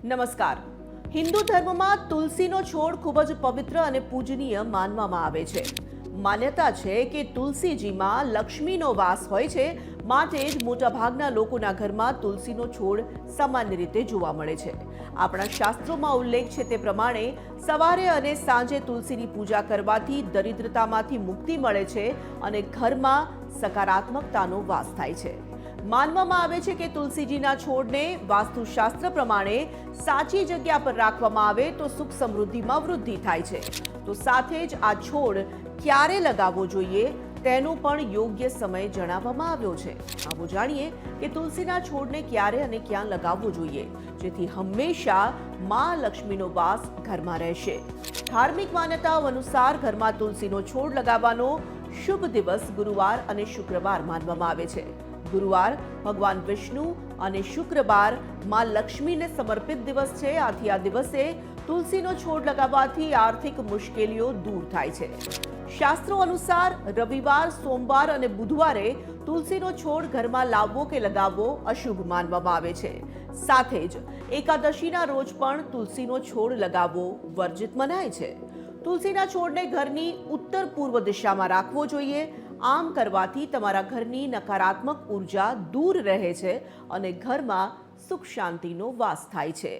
નમસ્કાર। હિન્દુ ધર્મમાં તુલસીનો છોડ ખૂબ જ પવિત્ર અને પૂજનીય માનવામાં આવે છે। માન્યતા છે કે તુલસીજીમાં લક્ષ્મીનો વાસ હોય છે, માટે જ મોટાભાગના લોકોના ઘરમાં તુલસીનો છોડ સામાન્ય રીતે જોવા મળે છે। આપણા શાસ્ત્રોમાં ઉલ્લેખ છે તે પ્રમાણે સવારે અને સાંજે તુલસીની પૂજા કરવાથી દરિદ્રતામાંથી મુક્તિ મળે છે અને ઘરમાં સકારાત્મકતાનો વાસ થાય છે। માનવામાં આવે છે કે તુલસીજીના છોડને વાસ્તુશાસ્ત્ર પ્રમાણે સાચી જગ્યા પર રાખવામાં આવે તો સુખ સમૃદ્ધિમાં વૃદ્ધિ થાય છે। તો સાથે જ આ છોડ ક્યારે લગાવવો જોઈએ તેનો પણ યોગ્ય સમય જણાવવામાં આવ્યો છે। આવો જાણીએ કે તુલસીના છોડને ક્યારે અને ક્યાં લગાવવો જોઈએ જેથી હંમેશા માં લક્ષ્મીનો વાસ ઘરમાં રહેશે। ધાર્મિક માન્યતાઓ અનુસાર ઘરમાં તુલસીનો છોડ લગાવવાનો શુભ દિવસ ગુરુવાર અને શુક્રવાર માનવામાં આવે છે। ગુરુવાર ભગવાન વિષ્ણુ અને શુક્રવાર માં લક્ષ્મીને સમર્પિત દિવસ છે, આથી આ દિવસે તુલસીનો છોડ લગાવવાથી આર્થિક મુશ્કેલીઓ દૂર થાય છે। શાસ્ત્રો અનુસાર રવિવાર, સોમવાર અને બુધવારે તુલસીનો છોડ ઘરમાં લાવવો કે લગાવવો અશુભ માનવામાં આવે છે। સાથે જ એકાદશીના રોજ પણ તુલસીનો છોડ લગાવવો વર્જિત મનાય છે। તુલસીના છોડને ઘરની ઉત્તર પૂર્વ દિશામાં રાખવો જોઈએ। આમ કરવાથી તમારા ઘરની નકારાત્મક ઉર્જા દૂર રહે છે અને ઘરમાં સુખ શાંતિનો વાસ થાય છે।